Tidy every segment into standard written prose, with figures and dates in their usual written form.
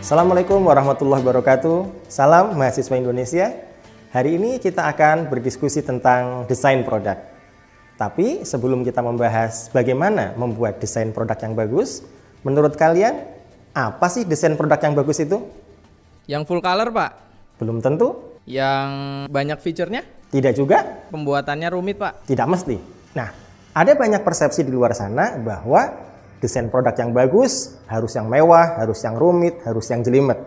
Assalamualaikum warahmatullahi wabarakatuh. Salam mahasiswa Indonesia. Hari ini kita akan berdiskusi tentang desain produk. Tapi sebelum kita membahas bagaimana membuat desain produk yang bagus, menurut kalian apa sih desain produk yang bagus itu? Yang full color, Pak? Belum tentu. Yang banyak fiturnya? Tidak juga. Pembuatannya rumit, Pak? Tidak mesti. Nah, ada banyak persepsi di luar sana bahwa desain produk yang bagus harus yang mewah, harus yang rumit, harus yang jelimet.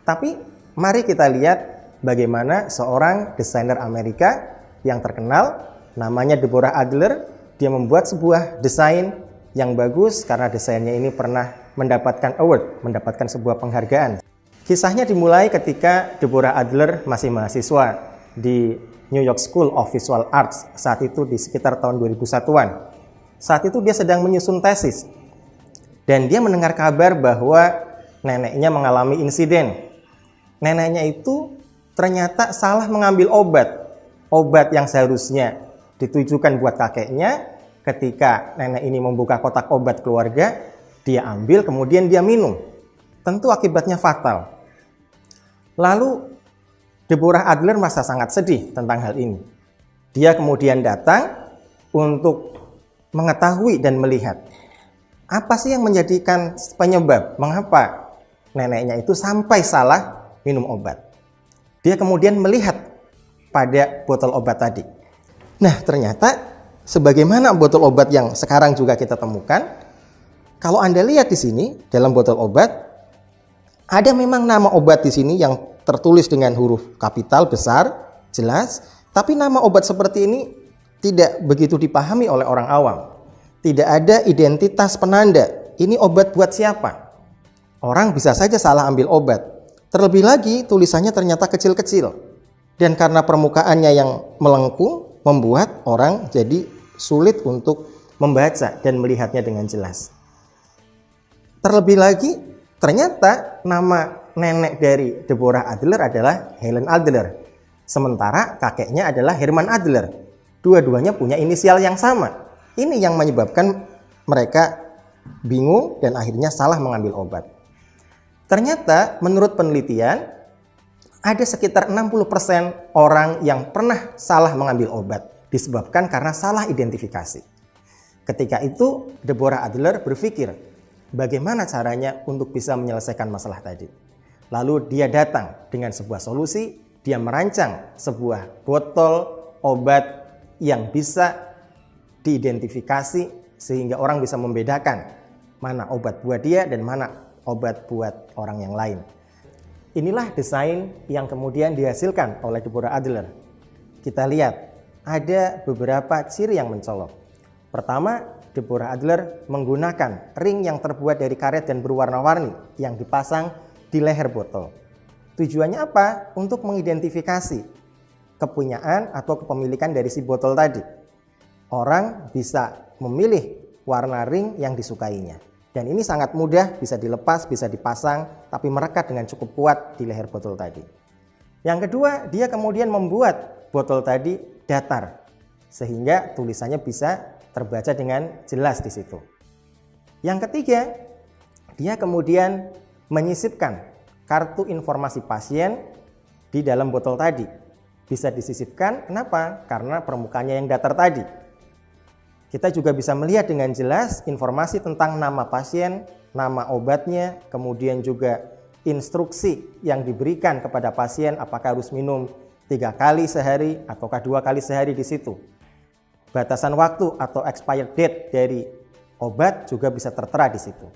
Tapi mari kita lihat bagaimana seorang desainer Amerika yang terkenal, namanya Deborah Adler, dia membuat sebuah desain yang bagus karena desainnya ini pernah mendapatkan award, mendapatkan sebuah penghargaan. Kisahnya dimulai ketika Deborah Adler masih mahasiswa di New York School of Visual Arts, saat itu di sekitar tahun 2001-an. Saat itu dia sedang menyusun tesis. Dan dia mendengar kabar bahwa neneknya mengalami insiden. Neneknya itu ternyata salah mengambil obat. Obat yang seharusnya ditujukan buat kakeknya, ketika nenek ini membuka kotak obat keluarga, dia ambil kemudian dia minum. Tentu akibatnya fatal. Lalu Deborah Adler merasa sangat sedih tentang hal ini. Dia kemudian datang untuk mengetahui dan melihat apa sih yang menjadikan penyebab mengapa neneknya itu sampai salah minum obat. Dia kemudian melihat pada botol obat tadi. Nah, ternyata sebagaimana botol obat yang sekarang juga kita temukan, kalau Anda lihat di sini dalam botol obat, ada memang nama obat di sini yang tertulis dengan huruf kapital besar, jelas, tapi nama obat seperti ini tidak begitu dipahami oleh orang awam. Tidak ada identitas penanda. Ini obat buat siapa? Orang bisa saja salah ambil obat. Terlebih lagi tulisannya ternyata kecil-kecil. Dan karena permukaannya yang melengkung, membuat orang jadi sulit untuk membaca dan melihatnya dengan jelas. Terlebih lagi, ternyata nama nenek dari Deborah Adler adalah Helen Adler. Sementara kakeknya adalah Herman Adler. Dua-duanya punya inisial yang sama. Ini yang menyebabkan mereka bingung dan akhirnya salah mengambil obat. Ternyata menurut penelitian, ada sekitar 60% orang yang pernah salah mengambil obat disebabkan karena salah identifikasi. Ketika itu, Deborah Adler berpikir, bagaimana caranya untuk bisa menyelesaikan masalah tadi. Lalu dia datang dengan sebuah solusi, dia merancang sebuah botol obat yang bisa diidentifikasi sehingga orang bisa membedakan mana obat buat dia dan mana obat buat orang yang lain. Inilah desain yang kemudian dihasilkan oleh Deborah Adler. Kita lihat ada beberapa ciri yang mencolok. Pertama, Deborah Adler menggunakan ring yang terbuat dari karet dan berwarna-warni yang dipasang di leher botol. Tujuannya apa? Untuk mengidentifikasi kepunyaan atau kepemilikan dari si botol tadi. Orang bisa memilih warna ring yang disukainya. Dan ini sangat mudah, bisa dilepas, bisa dipasang, tapi merekat dengan cukup kuat di leher botol tadi. Yang kedua, dia kemudian membuat botol tadi datar, sehingga tulisannya bisa terbaca dengan jelas di situ. Yang ketiga, dia kemudian menyisipkan kartu informasi pasien di dalam botol tadi. Bisa disisipkan, kenapa? Karena permukaannya yang datar tadi. Kita juga bisa melihat dengan jelas informasi tentang nama pasien, nama obatnya, kemudian juga instruksi yang diberikan kepada pasien apakah harus minum 3 kali sehari ataukah 2 kali sehari di situ. Batasan waktu atau expired date dari obat juga bisa tertera di situ.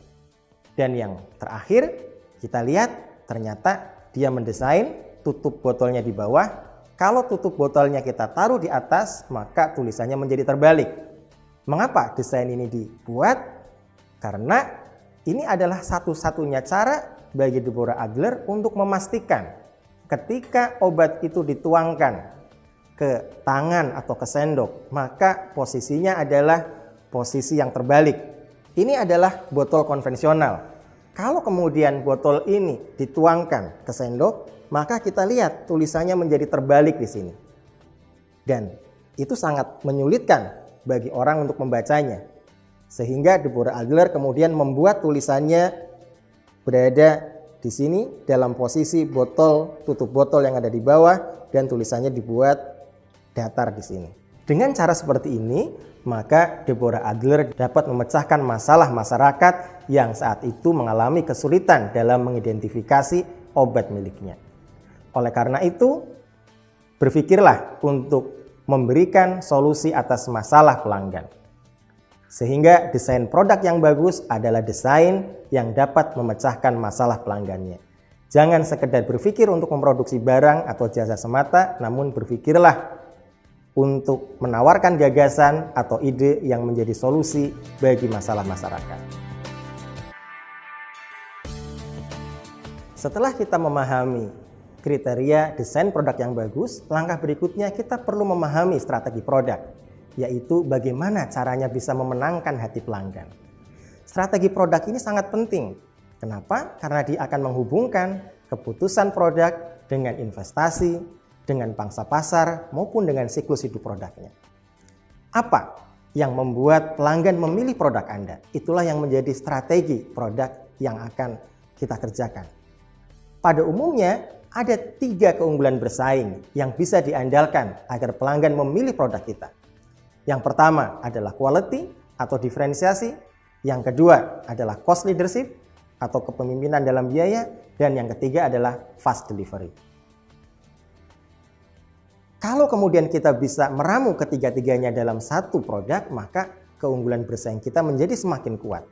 Dan yang terakhir, kita lihat ternyata dia mendesain tutup botolnya di bawah. Kalau tutup botolnya kita taruh di atas, maka tulisannya menjadi terbalik. Mengapa desain ini dibuat? Karena ini adalah satu-satunya cara bagi Deborah Adler untuk memastikan ketika obat itu dituangkan ke tangan atau ke sendok, maka posisinya adalah posisi yang terbalik. Ini adalah botol konvensional. Kalau kemudian botol ini dituangkan ke sendok, maka kita lihat tulisannya menjadi terbalik di sini. Dan itu sangat menyulitkan bagi orang untuk membacanya. Sehingga Deborah Adler kemudian membuat tulisannya berada di sini dalam posisi botol, tutup botol yang ada di bawah, dan tulisannya dibuat datar di sini. Dengan cara seperti ini, maka Deborah Adler dapat memecahkan masalah masyarakat yang saat itu mengalami kesulitan dalam mengidentifikasi obat miliknya. Oleh karena itu, berpikirlah untuk memberikan solusi atas masalah pelanggan. Sehingga desain produk yang bagus adalah desain yang dapat memecahkan masalah pelanggannya. Jangan sekedar berpikir untuk memproduksi barang atau jasa semata, namun berpikirlah untuk menawarkan gagasan atau ide yang menjadi solusi bagi masalah masyarakat. Setelah kita memahami kriteria desain produk yang bagus, langkah berikutnya kita perlu memahami strategi produk, yaitu bagaimana caranya bisa memenangkan hati pelanggan. Strategi produk ini sangat penting. Kenapa? Karena dia akan menghubungkan keputusan produk dengan investasi, dengan pangsa pasar, maupun dengan siklus hidup produknya. Apa yang membuat pelanggan memilih produk Anda? Itulah yang menjadi strategi produk yang akan kita kerjakan. Pada umumnya, ada 3 keunggulan bersaing yang bisa diandalkan agar pelanggan memilih produk kita. Yang pertama adalah quality atau diferensiasi, yang kedua adalah cost leadership atau kepemimpinan dalam biaya, dan yang ketiga adalah fast delivery. Kalau kemudian kita bisa meramu ketiga-tiganya dalam satu produk, maka keunggulan bersaing kita menjadi semakin kuat.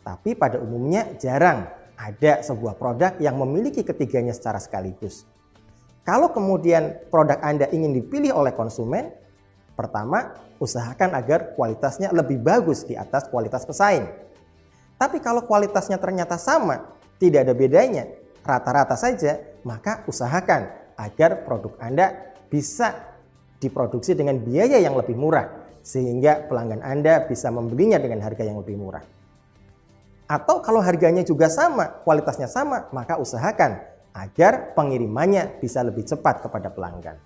Tapi pada umumnya jarang ada sebuah produk yang memiliki ketiganya secara sekaligus. Kalau kemudian produk Anda ingin dipilih oleh konsumen, pertama, usahakan agar kualitasnya lebih bagus di atas kualitas pesaing. Tapi kalau kualitasnya ternyata sama, tidak ada bedanya, rata-rata saja, maka usahakan agar produk Anda bisa diproduksi dengan biaya yang lebih murah, sehingga pelanggan Anda bisa membelinya dengan harga yang lebih murah. Atau kalau harganya juga sama, kualitasnya sama, maka usahakan agar pengirimannya bisa lebih cepat kepada pelanggan.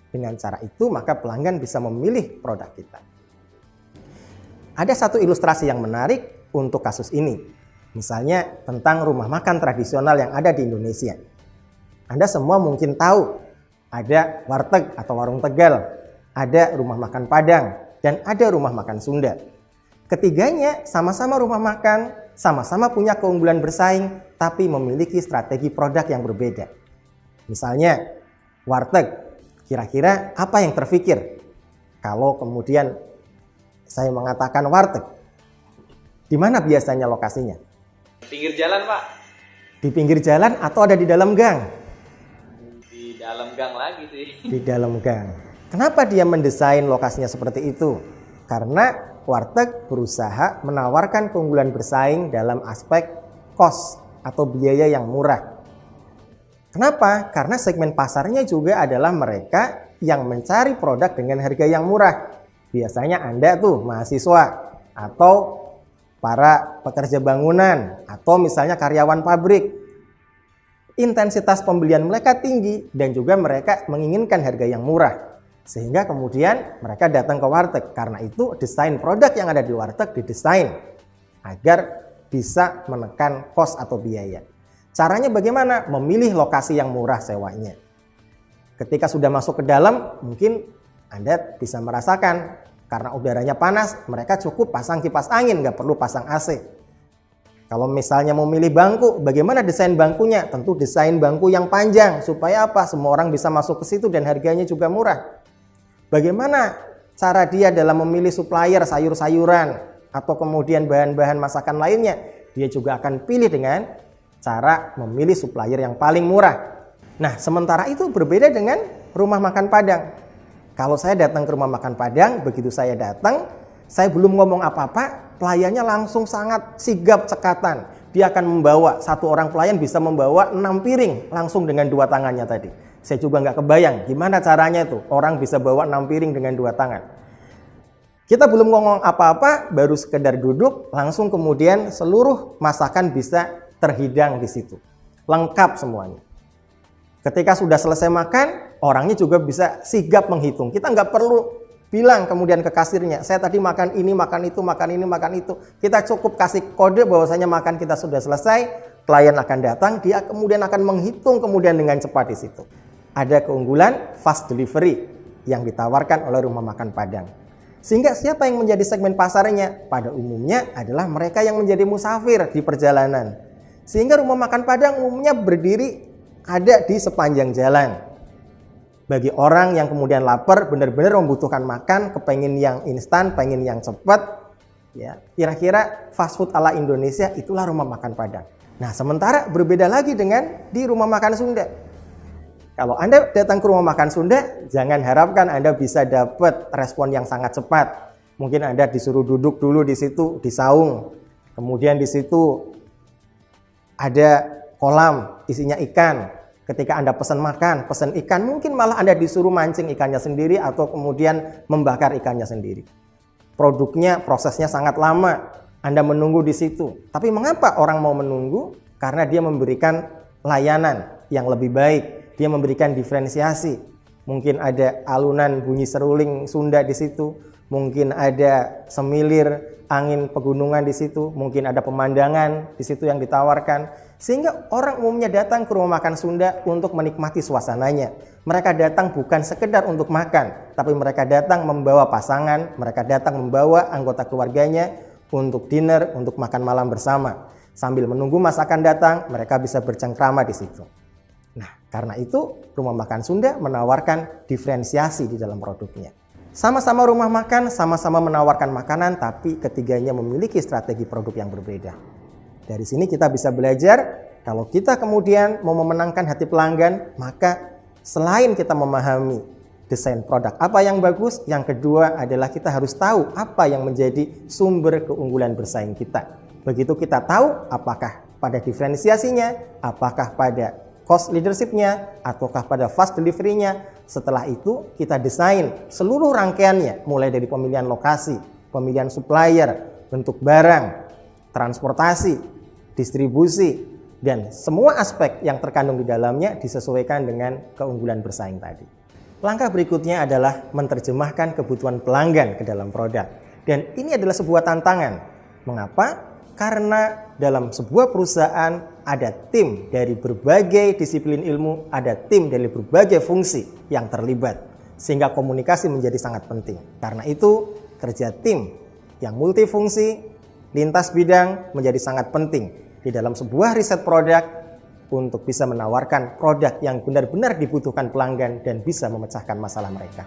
Dengan cara itu, maka pelanggan bisa memilih produk kita. Ada satu ilustrasi yang menarik untuk kasus ini. Misalnya tentang rumah makan tradisional yang ada di Indonesia. Anda semua mungkin tahu, ada warteg atau warung Tegal, ada rumah makan Padang, dan ada rumah makan Sunda. Ketiganya sama-sama rumah makan, sama-sama punya keunggulan bersaing, tapi memiliki strategi produk yang berbeda. Misalnya, warteg, kira-kira apa yang terfikir kalau kemudian saya mengatakan warteg? Di mana biasanya lokasinya? Pinggir jalan, Pak. Di pinggir jalan atau ada di dalam gang? Di dalam gang lagi sih. Di dalam gang. Kenapa dia mendesain lokasinya seperti itu? Karena warteg berusaha menawarkan keunggulan bersaing dalam aspek cost atau biaya yang murah. Kenapa? Karena segmen pasarnya juga adalah mereka yang mencari produk dengan harga yang murah. Biasanya Anda tuh mahasiswa atau para pekerja bangunan atau misalnya karyawan pabrik. Intensitas pembelian mereka tinggi dan juga mereka menginginkan harga yang murah. Sehingga kemudian mereka datang ke warteg. Karena itu desain produk yang ada di warteg didesain agar bisa menekan kos atau biaya. Caranya bagaimana? Memilih lokasi yang murah sewanya. Ketika sudah masuk ke dalam, mungkin Anda bisa merasakan karena udaranya panas, mereka cukup pasang kipas angin, nggak perlu pasang AC. Kalau misalnya mau milih bangku, bagaimana desain bangkunya? Tentu desain bangku yang panjang, supaya apa? Semua orang bisa masuk ke situ dan harganya juga murah. Bagaimana cara dia dalam memilih supplier sayur-sayuran atau kemudian bahan-bahan masakan lainnya? Dia juga akan pilih dengan cara memilih supplier yang paling murah. Nah, sementara itu berbeda dengan rumah makan Padang. Kalau saya datang ke rumah makan Padang, begitu saya datang, saya belum ngomong apa-apa, pelayannya langsung sangat sigap cekatan. Dia akan membawa, satu orang pelayan bisa membawa 6 piring langsung dengan 2 tangannya tadi. Saya juga nggak kebayang gimana caranya itu, orang bisa bawa 6 piring dengan 2 tangan. Kita belum ngomong apa-apa, baru sekedar duduk, langsung kemudian seluruh masakan bisa terhidang di situ. Lengkap semuanya. Ketika sudah selesai makan, orangnya juga bisa sigap menghitung. Kita nggak perlu bilang kemudian ke kasirnya, saya tadi makan ini, makan itu, makan ini, makan itu. Kita cukup kasih kode bahwasanya makan kita sudah selesai, klien akan datang, dia kemudian akan menghitung kemudian dengan cepat di situ. Ada keunggulan fast delivery yang ditawarkan oleh rumah makan Padang. Sehingga siapa yang menjadi segmen pasarnya? Pada umumnya adalah mereka yang menjadi musafir di perjalanan. Sehingga rumah makan Padang umumnya berdiri ada di sepanjang jalan. Bagi orang yang kemudian lapar, benar-benar membutuhkan makan, kepengen yang instan, pengen yang cepat, ya, kira-kira fast food ala Indonesia itulah rumah makan Padang. Nah, sementara berbeda lagi dengan di rumah makan Sunda. Kalau Anda datang ke rumah makan Sunda, jangan harapkan Anda bisa dapat respon yang sangat cepat. Mungkin Anda disuruh duduk dulu di situ, di saung. Kemudian di situ ada kolam isinya ikan. Ketika Anda pesan makan, pesan ikan, mungkin malah Anda disuruh mancing ikannya sendiri atau kemudian membakar ikannya sendiri. Produknya, prosesnya sangat lama. Anda menunggu di situ. Tapi mengapa orang mau menunggu? Karena dia memberikan layanan yang lebih baik. Dia memberikan diferensiasi. Mungkin ada alunan bunyi seruling Sunda di situ. Mungkin ada semilir angin pegunungan di situ. Mungkin ada pemandangan di situ yang ditawarkan. Sehingga orang umumnya datang ke rumah makan Sunda untuk menikmati suasananya. Mereka datang bukan sekedar untuk makan. Tapi mereka datang membawa pasangan. Mereka datang membawa anggota keluarganya untuk dinner, untuk makan malam bersama. Sambil menunggu masakan datang, mereka bisa bercengkrama di situ. Nah, karena itu rumah makan Sunda menawarkan diferensiasi di dalam produknya. Sama-sama rumah makan, sama-sama menawarkan makanan, tapi ketiganya memiliki strategi produk yang berbeda. Dari sini kita bisa belajar, kalau kita kemudian mau memenangkan hati pelanggan, maka selain kita memahami desain produk apa yang bagus, yang kedua adalah kita harus tahu apa yang menjadi sumber keunggulan bersaing kita. Begitu kita tahu apakah pada diferensiasinya, apakah pada cost leadership-nya, ataukah pada fast delivery-nya. Setelah itu kita desain seluruh rangkaiannya, mulai dari pemilihan lokasi, pemilihan supplier, bentuk barang, transportasi, distribusi, dan semua aspek yang terkandung di dalamnya disesuaikan dengan keunggulan bersaing tadi. Langkah berikutnya adalah menerjemahkan kebutuhan pelanggan ke dalam produk. Dan ini adalah sebuah tantangan. Mengapa? Karena dalam sebuah perusahaan ada tim dari berbagai disiplin ilmu, ada tim dari berbagai fungsi yang terlibat. Sehingga komunikasi menjadi sangat penting. Karena itu, kerja tim yang multifungsi, lintas bidang menjadi sangat penting di dalam sebuah riset produk untuk bisa menawarkan produk yang benar-benar dibutuhkan pelanggan dan bisa memecahkan masalah mereka.